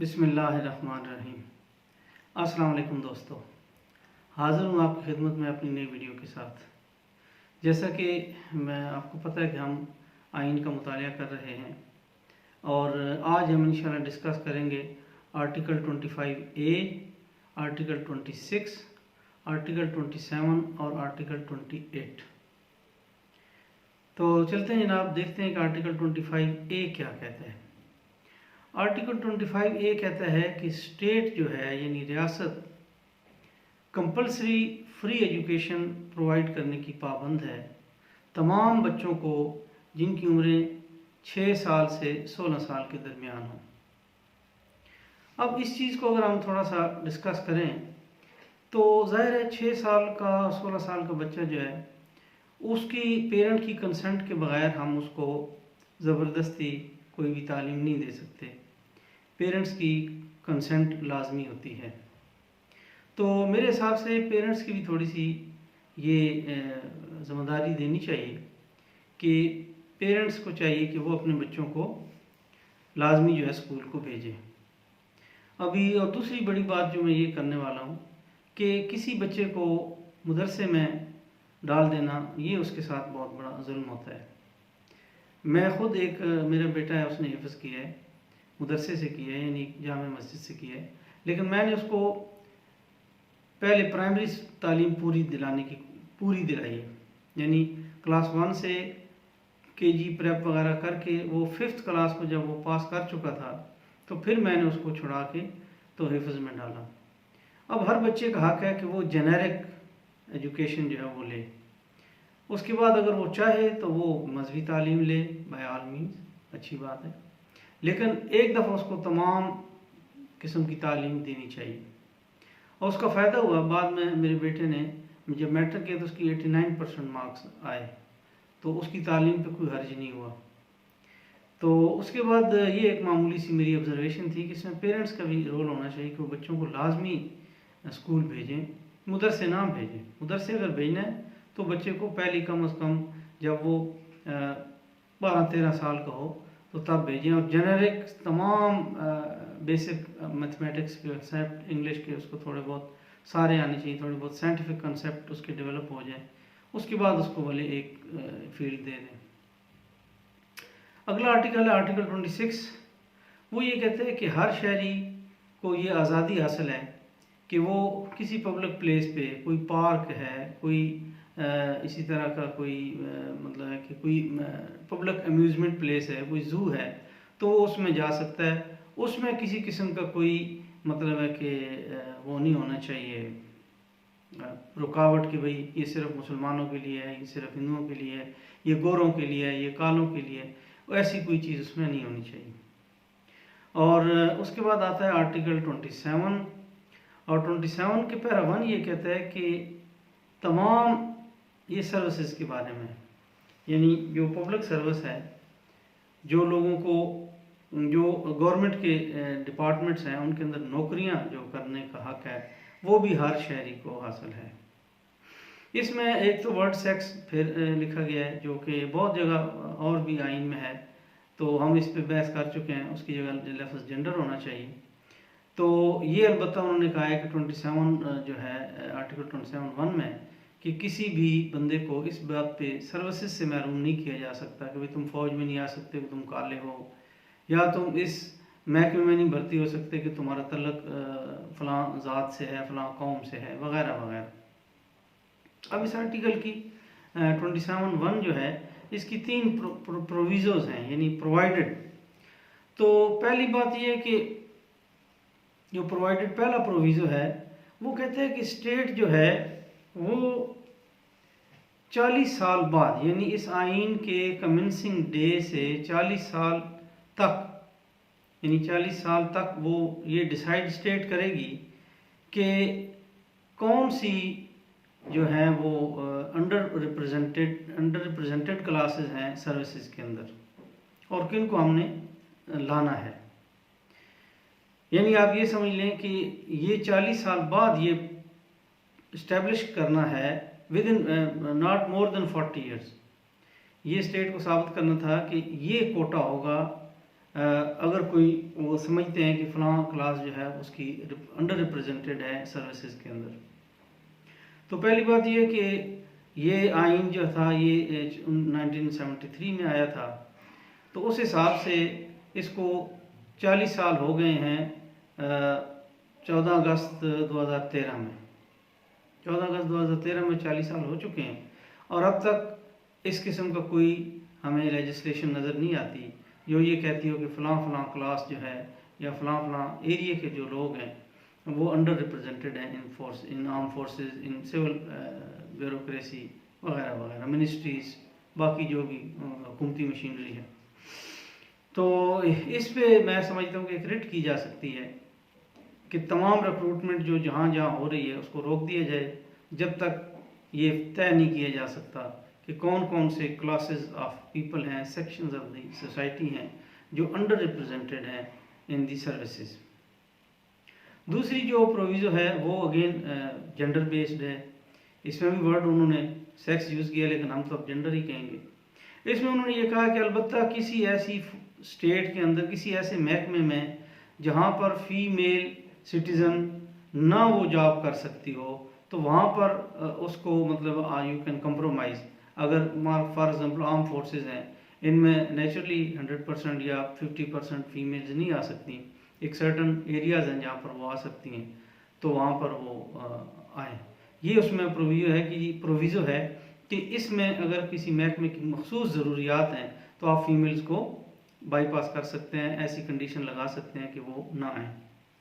बिस्मिल्लाहिर्रहमानिर्रहीम। अस्सलाम वालेकुम दोस्तों, हाज़िर हूँ आपकी खिदमत में अपनी नई वीडियो के साथ। जैसा कि मैं आपको पता है कि हम आइन का मुतालिया कर रहे हैं और आज हम इंशाल्लाह डिस्कस करेंगे आर्टिकल 25A, आर्टिकल 26, आर्टिकल 27 और आर्टिकल 28। तो चलते हैं जनाब, देखते हैं कि आर्टिकल 25A क्या कहता है। आर्टिकल 25A कहता है कि स्टेट जो है यानी रियासत कंपलसरी फ्री एजुकेशन प्रोवाइड करने की पाबंद है तमाम बच्चों को जिनकी उम्रें 6 साल से 16 साल के दरमियान हो। अब इस चीज़ को अगर हम थोड़ा सा डिस्कस करें तो ज़ाहिर है 6 साल का 16 साल का बच्चा जो है उसकी पेरेंट की कंसेंट के बगैर हम उसको ज़बरदस्ती कोई भी तालीम नहीं दे सकते। पेरेंट्स की कंसेंट लाजमी होती है। तो मेरे हिसाब से पेरेंट्स की भी थोड़ी सी ये ज़िम्मेदारी देनी चाहिए कि पेरेंट्स को चाहिए कि वो अपने बच्चों को लाजमी जो है स्कूल को भेजें। अभी और दूसरी बड़ी बात जो मैं ये करने वाला हूँ कि किसी बच्चे को मदरसे में डाल देना ये उसके साथ बहुत बड़ा जुल्म होता है। मैं ख़ुद एक मेरा बेटा है, उसने हिफ्ज़ किया है, मदरसे से किया है यानी जामे मस्जिद से किया है, लेकिन मैंने उसको पहले प्राइमरी तालीम पूरी दिलाई है। यानी क्लास 1 से केजी प्रेप वगैरह करके वो 5th क्लास को जब वो पास कर चुका था तो फिर मैंने उसको छुड़ा के तो हिफ्ज़ में डाला। अब हर बच्चे का हक़ है कि वो जेनेरिक एजुकेशन जो है वो ले, उसके बाद अगर वो चाहे तो वो मजहबी तालीम ले, बाय ऑल मीन्स अच्छी बात है, लेकिन एक दफ़ा उसको तमाम किस्म की तालीम देनी चाहिए। और उसका फ़ायदा हुआ, बाद में मेरे बेटे ने जब मैट्रिक किया तो उसकी 89% मार्क्स आए, तो उसकी तालीम पे कोई हर्ज नहीं हुआ। तो उसके बाद ये एक मामूली सी मेरी ऑब्जर्वेशन थी कि इसमें पेरेंट्स का भी रोल होना चाहिए कि वो बच्चों को लाजमी स्कूल भेजें, मदरसे ना भेजें। मदरसे अगर भेजना है तो बच्चे को पहले कम अज़ कम जब वो 12-13 साल का हो तो तब भेजें, और जेनेरिक तमाम बेसिक मैथमेटिक्स के कंसेप्ट, इंग्लिश के उसको थोड़े बहुत सारे आने चाहिए, थोड़े बहुत साइंटिफिक कंसेप्ट उसके डेवलप हो जाए, उसके बाद उसको भले एक फील्ड दे दें। अगला आर्टिकल है आर्टिकल 26। वो ये कहते हैं कि हर शहरी को ये आज़ादी हासिल है कि वो किसी पब्लिक प्लेस पे, कोई पार्क है, कोई इसी तरह का कोई मतलब है कि कोई पब्लिक अम्यूज़मेंट प्लेस है, कोई ज़ू है, तो वो उसमें जा सकता है। उसमें किसी किस्म का कोई मतलब है कि वो नहीं होना चाहिए रुकावट कि भाई ये सिर्फ मुसलमानों के लिए है, ये सिर्फ हिंदुओं के लिए है, ये गोरों के लिए है, ये कालों के लिए है, ऐसी कोई चीज़ उसमें नहीं होनी चाहिए। और उसके बाद आता है आर्टिकल 27, और 27 के पैरा 1 ये कहता है कि तमाम ये सर्विसेज के बारे में, यानी जो पब्लिक सर्विस है, जो लोगों को जो गवर्नमेंट के डिपार्टमेंट्स हैं उनके अंदर नौकरियां जो करने का हक है वो भी हर शहरी को हासिल है। इसमें एक तो वर्ड सेक्स फिर लिखा गया है जो कि बहुत जगह और भी आइन में है, तो हम इस पे बहस कर चुके हैं, उसकी जगह लफ्ज़ जेंडर होना चाहिए। तो ये अलबत्ता उन्होंने कहा है कि 27 जो है आर्टिकल 27(1) में कि किसी भी बंदे को इस बात पे सर्विसेज से महरूम नहीं किया जा सकता कि भाई तुम फ़ौज में नहीं आ सकते कि तुम काले हो, या तुम इस महकमे में नहीं भर्ती हो सकते कि तुम्हारा तल्लक फ़लाँ ज़ात से है, फ़लाँ कौम से है, वगैरह वगैरह। अब इस आर्टिकल की 27(1) जो है इसकी 3 प्रोविज़ोज़ हैं, यानी प्रोवाइडेड। तो पहली बात यह है कि जो प्रोवाइडेड पहला प्रोविज़ो है वो कहते हैं कि स्टेट जो है वो 40 साल बाद, यानी इस आइन के कमेंसिंग डे से 40 साल तक, यानी 40 साल तक वो ये डिसाइड स्टेट करेगी कि कौन सी जो है वो अंडर रिप्रेजेंटेड क्लासेस हैं सर्विसेज के अंदर और किन को हमने लाना है। यानी आप ये समझ लें कि ये 40 साल बाद ये इस्टेब्लिश करना है with in not more than 40 years. ये स्टेट को साबित करना था कि ये कोटा होगा अगर कोई वो समझते हैं कि फ़लाँ क्लास जो है उसकी अंडर रिप्रेजेंटेड है सर्विसेज के अंदर। तो पहली बात ये कि ये आइन जो था ये 1973 में आया था, तो उस हिसाब से इसको 40 साल हो गए हैं 14 अगस्त 2013 में। 14 अगस्त 2013 में 40 साल हो चुके हैं और अब तक इस किस्म का कोई हमें लेजिस्लेशन नज़र नहीं आती जो ये कहती हो कि फ़लाँ फ़लाँ क्लास जो है या फ़लाँ फ़लाँ एरिया के जो लोग हैं वो अंडर रिप्रेजेंटेड हैं in arm forces, in civil bureaucracy वगैरह वगैरह, मिनिस्ट्रीज़, बाकी जो भी हुकूमती मशीनरी है। तो इस पे मैं समझता हूँ कि एक रिट की जा सकती है कि तमाम रिक्रूटमेंट जो जहाँ जहाँ हो रही है उसको रोक दिया जाए जब तक ये तय नहीं किया जा सकता कि कौन कौन से क्लासेस ऑफ पीपल हैं, सेक्शंस ऑफ द सोसाइटी हैं जो अंडर रिप्रेजेंटेड हैं इन दी सर्विसेज। दूसरी जो प्रोविज़ो है वो अगेन जेंडर बेस्ड है। इसमें भी वर्ड उन्होंने सेक्स यूज़ किया लेकिन हम तो अब जेंडर ही कहेंगे। इसमें उन्होंने ये कहा कि अलबत्ता किसी ऐसी स्टेट के अंदर किसी ऐसे महकमे में जहाँ पर फीमेल सिटीज़न ना वो जॉब कर सकती हो तो वहाँ पर उसको मतलब यू कैन कंप्रोमाइज़। अगर फॉर एग्जांपल आर्म फोर्सेस हैं, इनमें नेचुरली 100% या 50% फीमेल्स नहीं आ सकती, एक सर्टन एरियाज़ हैं जहाँ पर वो आ सकती हैं तो वहाँ पर वो आए। ये उसमें प्रोविज़ो है कि इसमें अगर किसी महकमे की मखसूस ज़रूरियात हैं तो आप फीमेल्स को बाईपास कर सकते हैं, ऐसी कंडीशन लगा सकते हैं कि वो ना आए।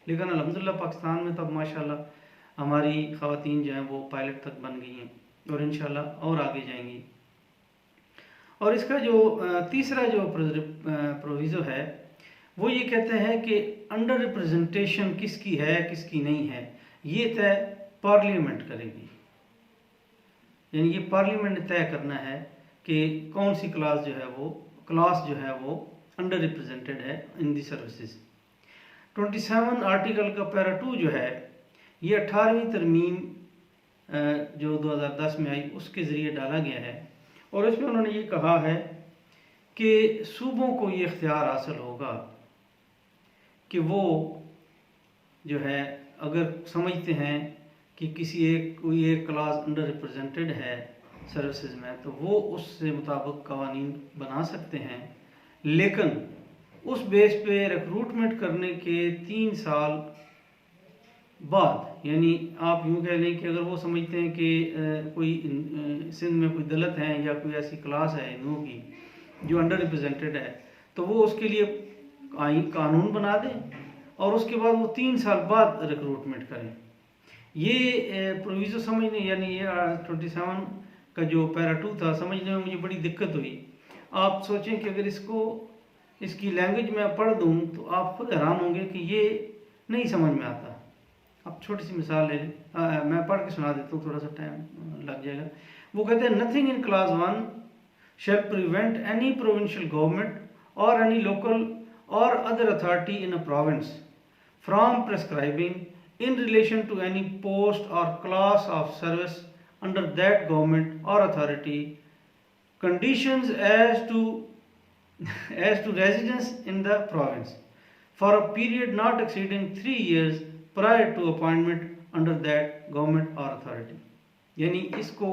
लेकिन अल्हम्दुलिल्लाह पाकिस्तान में तो अब माशाल्लाह हमारी ख़वातीन जो हैं वो पायलट तक बन गई हैं और इंशाल्लाह और आगे जाएंगी। और इसका जो तीसरा जो प्रोविज़ो है वो ये कहते हैं कि अंडर रिप्रेजेंटेशन किसकी है किसकी नहीं है ये तय पार्लियामेंट करेगी। यानी ये पार्लियामेंट ने तय करना है कि कौन सी क्लास जो है वो अंडर रिप्रेजेंटेड है इन दी सर्विसेज। 27 आर्टिकल का पैरा 2 जो है ये 18वीं तरमीम जो 2010 में आई उसके ज़रिए डाला गया है और इसमें उन्होंने ये कहा है कि सूबों को ये इख्तियार हासिल होगा कि वो जो है अगर समझते हैं कि कोई एक क्लास अंडर रिप्रेजेंटेड है सर्विसेज में तो वो उससे मुताबिक कवानीन बना सकते हैं, लेकिन उस बेस पे रिक्रूटमेंट करने के 3 साल बाद, यानी आप यूँ कह लें कि अगर वो समझते हैं कि कोई सिंध में कोई दलित है या कोई ऐसी क्लास है हिंदुओं की जो अंडर रिप्रेजेंटेड है तो वो उसके लिए कानून बना दें और उसके बाद वो 3 साल बाद रिक्रूटमेंट करें। ये प्रोविज़ो समझने यानी ये 27 का जो पैरा 2 था समझने में मुझे बड़ी दिक्कत हुई। आप सोचें कि अगर इसकी लैंग्वेज मैं पढ़ दूँ तो आप खुद हैरान होंगे कि ये नहीं समझ में आता। अब छोटी सी मिसाल ले लें, मैं पढ़ के सुना देता हूँ, थोड़ा सा टाइम लग जाएगा। वो कहते हैं nothing in class 1 shall prevent any provincial government or any local or other authority in a province from prescribing in relation to any post or class of service under that government or authority conditions as to residence in the province for a period not exceeding 3 years prior to appointment under that government or authority। यानी इसको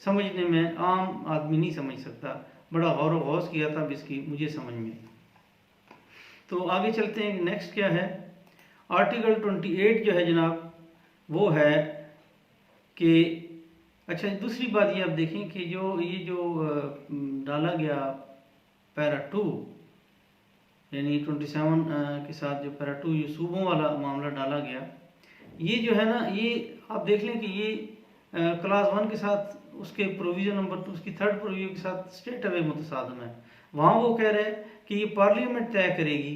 समझने में आम आदमी नहीं समझ सकता, बड़ा गौर व गौस किया था इसकी मुझे समझ में। तो आगे चलते हैं, नेक्स्ट क्या है। आर्टिकल 28 जो है जनाब वो है कि अच्छा दूसरी बात ये आप देखें कि ये जो डाला गया पैरा 2 यानी 27 के साथ जो पैरा 2 ये सूबों वाला मामला डाला गया, ये जो है ना ये आप देख लें कि ये क्लास 1 के साथ उसके प्रोविज़न नंबर 2 उसकी थर्ड प्रोविज़न के साथ स्ट्रेट अवे मुतसादम है। वहाँ वो कह रहे हैं कि ये पार्लियामेंट तय करेगी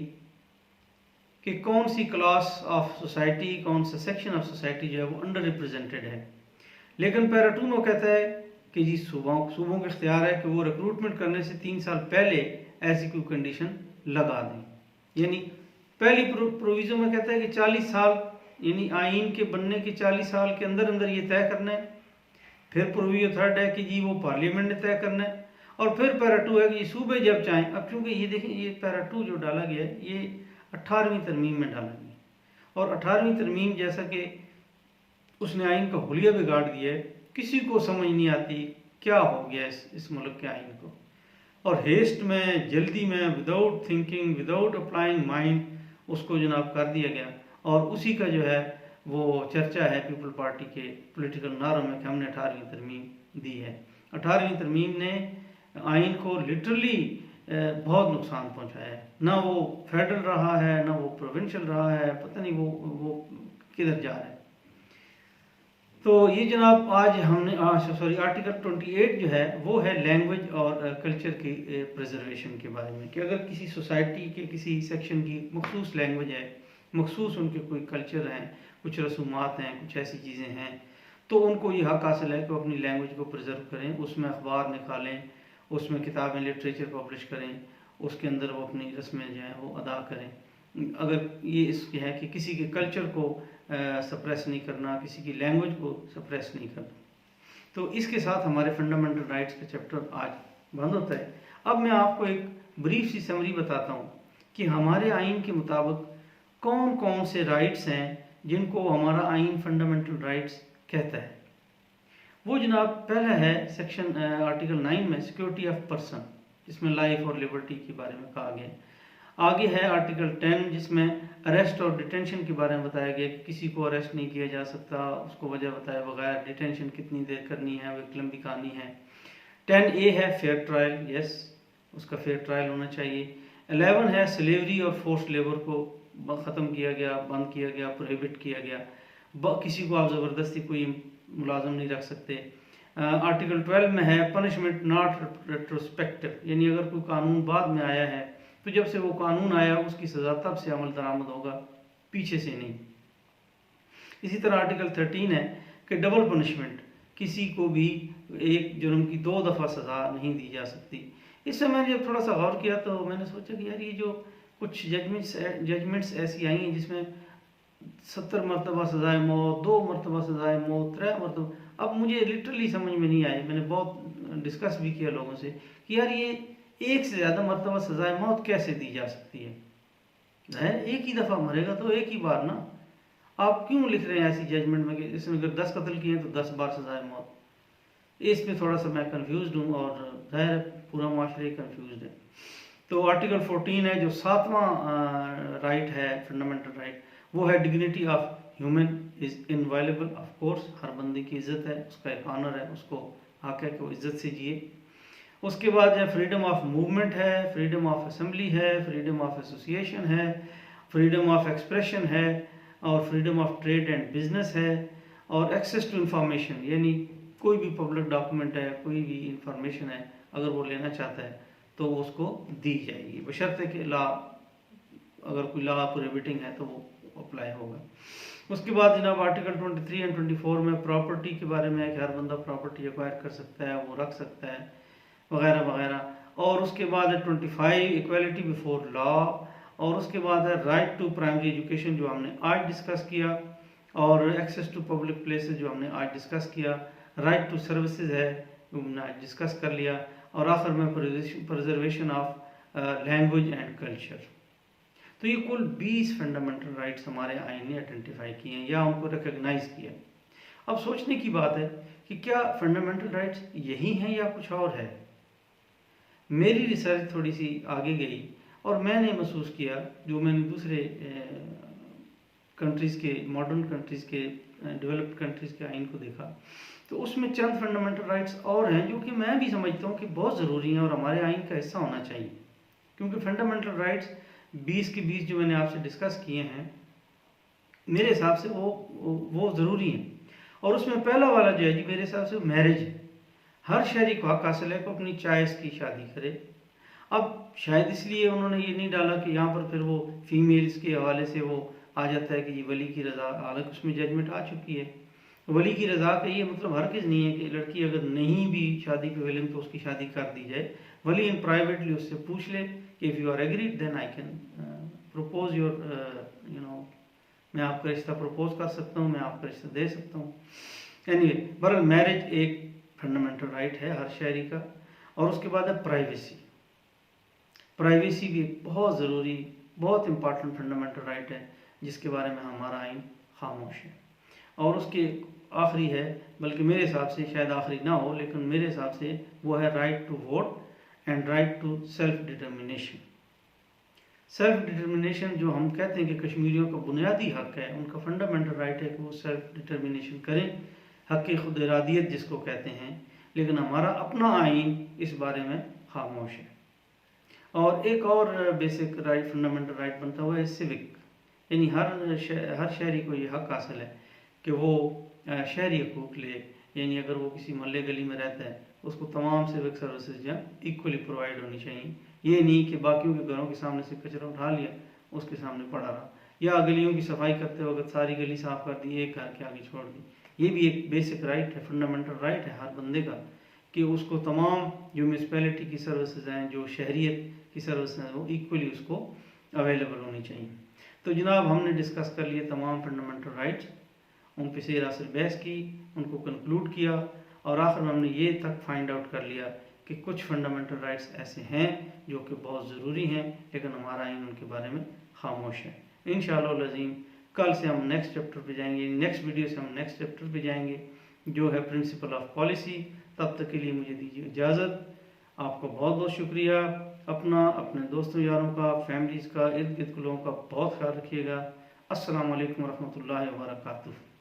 कि कौन सी क्लास ऑफ सोसाइटी, कौन सा सेक्शन ऑफ सोसाइटी जो है वो अंडर रिप्रेजेंटेड है। लेकिन पैरा 2 में कहता है कि जी सूबों का इख्तियार है कि वो रिक्रूटमेंट करने से 3 साल पहले ऐसी कोई कंडीशन लगा दें। यानी पहली प्रोविज़न में कहता है कि 40 साल यानी आइन के बनने के 40 साल के अंदर अंदर ये तय करना है। फिर प्रोविज़न थर्ड है कि जी वो पार्लियामेंट ने तय करना है और फिर पैरा 2 है कि ये सूबे जब चाहें। अब क्योंकि ये देखें, ये पैरा 2 जो डाला गया है ये 18वीं तरमीम में डाला गया, और 18वीं तरमीम जैसा कि उसने आइन का हुलिया बिगाड़ दिया है, किसी को समझ नहीं आती क्या हो गया इस मुल्क के आइन को, और हेस्ट में, जल्दी में, without thinking, without applying mind उसको जनाब कर दिया गया। और उसी का जो है वो चर्चा है पीपल पार्टी के पॉलिटिकल नारों में कि हमने 18वीं तरमीम दी है। 18वीं तरमीम ने आइन को लिटरली बहुत नुकसान पहुंचाया है, ना वो फेडरल रहा है ना वो प्रोविंशियल रहा है, पता नहीं वो किधर जा रहा है। तो ये जनाब आज हमने आर्टिकल 28 जो है वो है लैंग्वेज और कल्चर की प्रिजर्वेशन के बारे में, कि अगर किसी सोसाइटी के किसी सेक्शन की मखसूस लैंग्वेज है, मखसूस उनके कोई कल्चर हैं, कुछ रसूमात हैं, कुछ ऐसी चीज़ें हैं, तो उनको ये हक हासिल है कि वो अपनी लैंग्वेज को प्रिजर्व करें, उसमें अखबार निकालें, उसमें किताबें लिटरेचर पब्लिश करें, उसके अंदर वो अपनी रस्में जो हैं वो अदा करें। अगर ये इसके है कि किसी के कल्चर को सप्रेस नहीं करना, किसी की लैंग्वेज को सप्रेस नहीं करना। तो इसके साथ हमारे फंडामेंटल राइट्स का चैप्टर आज बंद होता है। अब मैं आपको एक ब्रीफ सी समरी बताता हूँ कि हमारे आइन के मुताबिक कौन कौन से राइट्स हैं जिनको हमारा आइन फंडामेंटल राइट्स कहता है। वो जनाब पहला है सेक्शन आर्टिकल 9 में सिक्योरिटी ऑफ पर्सन, जिसमें लाइफ और लिबर्टी के बारे में कहा गया। आगे है आर्टिकल 10 जिसमें अरेस्ट और डिटेंशन के बारे में बताया गया कि किसी को अरेस्ट नहीं किया जा सकता, उसको वजह बताए बगैर, डिटेंशन कितनी देर करनी है, वो एक लंबी कहानी है। 10A है फेयर ट्रायल, यस उसका फेयर ट्रायल होना चाहिए। 11 है स्लेवरी और फोर्स लेबर को ख़त्म किया गया, बंद किया गया, प्रोहिबिट किया गया, किसी को आप ज़बरदस्ती कोई मुलाजम नहीं रख सकते। आर्टिकल 12 में है पनिशमेंट नॉट रेट्रोस्पेक्टिव, यानी अगर कोई कानून बाद में आया है तो जब से वो कानून आया उसकी सज़ा तब से अमल दरामद होगा, पीछे से नहीं। इसी तरह आर्टिकल 13 है कि डबल पनिशमेंट, किसी को भी एक जुर्म की 2 दफ़ा सज़ा नहीं दी जा सकती। इससे मैंने जब थोड़ा सा गौर किया तो मैंने सोचा कि यार ये जो कुछ जजमेंट्स ऐसी आई हैं जिसमें 70 मरतबा सज़ाए मौत, 2 मरतबा सज़ाए मौत, 3 मरतबा, अब मुझे लिटरली समझ में नहीं आए। मैंने बहुत डिस्कस भी किया लोगों से कि यार ये एक से ज़्यादा मरतबा सज़ाए मौत कैसे दी जा सकती है? एक ही दफ़ा मरेगा तो एक ही बार ना, आप क्यों लिख रहे हैं ऐसी जजमेंट में कि इसने अगर 10 कत्ल किए हैं तो 10 बार सज़ाए मौत? इसमें थोड़ा सा मैं कन्फ्यूज़ हूँ और ज़ाहिर पूरा माशरे कन्फ्यूज़ है। तो आर्टिकल 14 है जो 7वां राइट है, फंडामेंटल राइट, वो है dignity of human is inviolable. Of course हर बंदे की इज़्ज़त है, उसका एक ऑनर है, उसको हक है कि वो इज़्ज़त से जिए। उसके बाद जो फ्रीडम ऑफ मूवमेंट है, फ्रीडम ऑफ असेंबली है, फ्रीडम ऑफ एसोसिएशन है, फ्रीडम ऑफ एक्सप्रेशन है, और freedom of trade and business है, और एक्सेस टू इंफॉर्मेशन, यानी कोई भी पब्लिक डॉक्यूमेंट है, कोई भी इंफॉर्मेशन है, अगर वो लेना चाहता है तो उसको दी जाएगी, बशर्ते कि लॉ, अगर कोई लॉ प्रोहिबिटिंग है तो वो अप्लाई होगा। उसके बाद जनाब आर्टिकल 23 एंड 24 में प्रॉपर्टी के बारे में है कि हर बंदा प्रॉपर्टी एक्वायर कर सकता है, वो रख सकता है, वगैरह वगैरह। और उसके बाद है 25 इक्वालिटी बिफोर लॉ, और उसके बाद है राइट टू प्राइमरी एजुकेशन जो हमने आज डिस्कस किया, और एक्सेस टू पब्लिक प्लेसेस जो हमने आज डिस्कस किया, राइट टू सर्विसेज है जो हमने आज डिस्कस कर लिया, और आखिर में preservation of language and culture. तो ये कुल 20 फंडामेंटल राइट्स हमारे आइन ने आइडेंटिफाई किए हैं या उनको रिकग्नाइज किया। अब सोचने की बात है कि क्या फंडामेंटल राइट्स यही हैं या कुछ और है। मेरी रिसर्च थोड़ी सी आगे गई और मैंने महसूस किया, जो मैंने दूसरे कंट्रीज़ के, मॉडर्न कंट्रीज़ के, डेवलप्ड कंट्रीज़ के आइन को देखा, तो उसमें चंद फंडामेंटल राइट्स और हैं जो कि मैं भी समझता हूँ कि बहुत ज़रूरी हैं और हमारे आइन का हिस्सा होना चाहिए। क्योंकि फंडामेंटल राइट्स 20 के 20 जो मैंने आपसे डिस्कस किए हैं, मेरे हिसाब से वो ज़रूरी हैं। और उसमें पहला वाला जो है जी, मेरे हिसाब से मैरिज है। हर शहरी को हक हासिल है को अपनी चॉइस की शादी करे। अब शायद इसलिए उन्होंने ये नहीं डाला कि यहाँ पर फिर वो फीमेल्स के हवाले से वो आ जाता है कि ये वली की रज़ा, हालांकि उसमें जजमेंट आ चुकी है। वली की रज़ा का ये मतलब हरगिज़ नहीं है कि लड़की अगर नहीं भी शादी पे विलिंग तो उसकी शादी कर दी जाए। वली इन प्राइवेटली उससे पूछ ले कि if you are agreed then I can propose your मैं आपका रिश्ता प्रपोज कर सकता हूँ, मैं आपका रिश्ता दे सकता हूँ। एनीवे, बहरहाल मैरिज एक फंडामेंटल राइट है हर शहरी का। और उसके बाद है प्राइवेसी। प्राइवेसी भी एक बहुत ज़रूरी, बहुत इम्पॉर्टेंट फंडामेंटल राइट है जिसके बारे में हमारा आइन खामोश है। और उसके आखिरी है, बल्कि मेरे हिसाब से शायद आखिरी ना हो, लेकिन मेरे हिसाब से वो है right to vote and right to self determination. Self determination जो हम कहते हैं कि कश्मीरियों का बुनियादी हक है, उनका फंडामेंटल राइट है कि वो सेल्फ डिटर्मिनेशन करें, हक खुद इरादियत जिसको कहते हैं, लेकिन हमारा अपना आइन इस बारे में खामोश है। और एक और बेसिक राइट, फंडामेंटल राइट बनता हुआ है सिविक, यानी हर शहरी को ये हक हासिल है कि वो शहरी हकूक़ ले, यानी अगर वो किसी मोहल्ले गली में रहता है उसको तमाम सिविक सर्विसेज या इक्वली प्रोवाइड होनी चाहिए। ये नहीं कि बाकियों के घरों के सामने से कचरा उठा लिया, उसके सामने पड़ा रहा, या गलियों की सफाई करते वक्त सारी गली साफ़ कर दी, एक घर के आगे छोड़ दी। ये भी एक बेसिक राइट है, फंडामेंटल राइट है हर बंदे का कि उसको तमाम जो म्यूनसिपैलिटी की सर्विसेज हैं, जो शहरियत की सर्विस हैं, वो इक्वली उसको अवेलेबल होनी चाहिए। तो जनाब हमने डिस्कस कर लिए तमाम फंडामेंटल राइट्स, उन पे से रासिल बहस की, उनको कंक्लूड किया, और आखिर में हमने ये तक फाइंड आउट कर लिया कि कुछ फंडामेंटल राइट्स ऐसे हैं जो कि बहुत ज़रूरी हैं, लेकिन हमारा आइन उनके बारे में खामोश है। इंशाअल्लाह अज़ीम कल से हम नेक्स्ट चैप्टर पे जाएंगे, नेक्स्ट वीडियो से हम नेक्स्ट चैप्टर पे जाएंगे जो है प्रिंसिपल ऑफ पॉलिसी। तब तक के लिए मुझे दीजिए इजाज़त। आपका बहुत बहुत शुक्रिया। अपना, अपने दोस्तों यारों का, फैमिलीज़ का, इर्द गिर्द के लोगों का बहुत ख्याल रखिएगा। अस्सलाम वालेकुम रहमतुल्लाहि व बरकातुहू।